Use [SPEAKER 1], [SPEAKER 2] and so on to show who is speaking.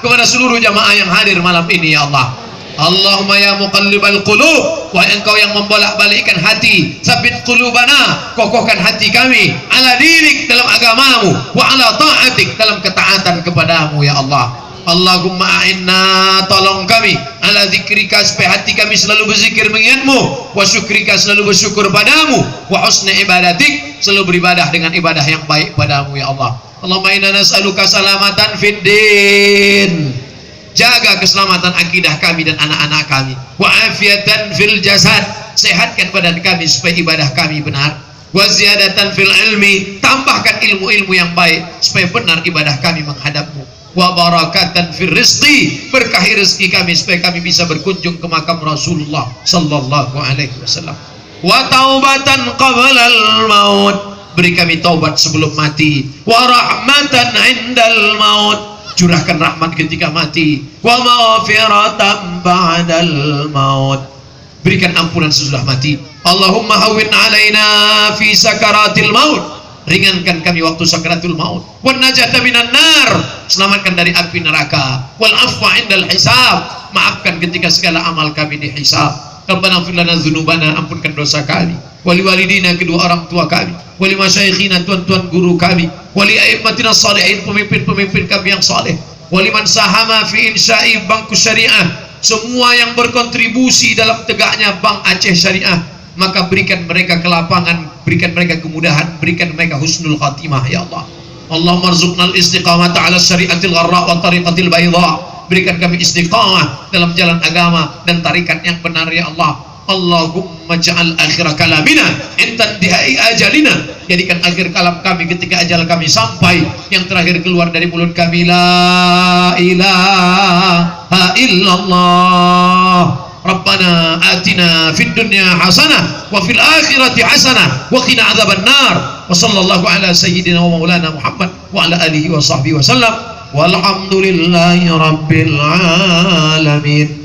[SPEAKER 1] kepada seluruh jamaah yang hadir malam ini ya Allah. Allahumma ya muqallibal qulub, wahai engkau yang membolak-balikkan hati, sabit qulubana, kokohkan hati kami ala dinik, dalam agamamu, wa ala ta'atik, dalam ketaatan kepadamu ya Allah. Allahumma a'inna, tolong kami ala zikrika, supaya hati kami selalu berzikir mengingatmu, wa syukrika, selalu bersyukur padamu, wa husni ibadatik, selalu beribadah dengan ibadah yang baik padamu ya Allah. Allahumma inna nas'aluka salamatan fid din, jaga keselamatan akidah kami dan anak-anak kami, wa afiatan fil jasad, sehatkan badan kami supaya ibadah kami benar, wa ziyadatan fil ilmi, tambahkan ilmu-ilmu yang baik supaya benar ibadah kami menghadapmu, wa barakatan fil rizqi, berkahi rezeki kami supaya kami bisa berkunjung ke makam Rasulullah sallallahu alaihi wasallam, wa taubatan qablal maut, beri kami taubat sebelum mati, wa rahmatan indal maut, curahkan rahmat ketika mati, wa maghfiratan ba'dal maut, berikan ampunan sesudah mati. Allahumma hawwin alaina fi sakaratil maut, ringankan kami waktu sakaratul maut, wan najata minan nar, selamatkan dari api neraka, wal afwa indal hisab, maafkan ketika segala amal kami dihisab. Rabbana ighfir lana dzunubana, ampunkan dosa kami, wali walidina, kedua orang tua kami, wali masyayikhina, tuan-tuan guru kami, wali a'immatina shalihin, pemimpin-pemimpin kami yang saleh, wali man sahama fi insya'i bangku syariah, semua yang berkontribusi dalam tegaknya Bank Aceh Syariah, maka berikan mereka kelapangan, berikan mereka kemudahan, berikan mereka husnul khatimah ya Allah. Allahumma rzuqnal istiqamata ala syariatil gharra wa tariqatil bayda, berikan kami istiqamah dalam jalan agama dan tarikat yang benar ya Allah. Allahumma ja'al akhir kalamina intan dihai ajalina, jadikan akhir kalam kami ketika ajal kami sampai, yang terakhir keluar dari mulut kami la ilaha illallah. Rabbana atina fid dunya hasanah wa fil akhirati hasanah wa qina adzabannar, wa sallallahu ala sayyidina wa maulana Muhammad wa ala alihi wa sahbihi wa sallam, walhamdulillahi rabbil alamin.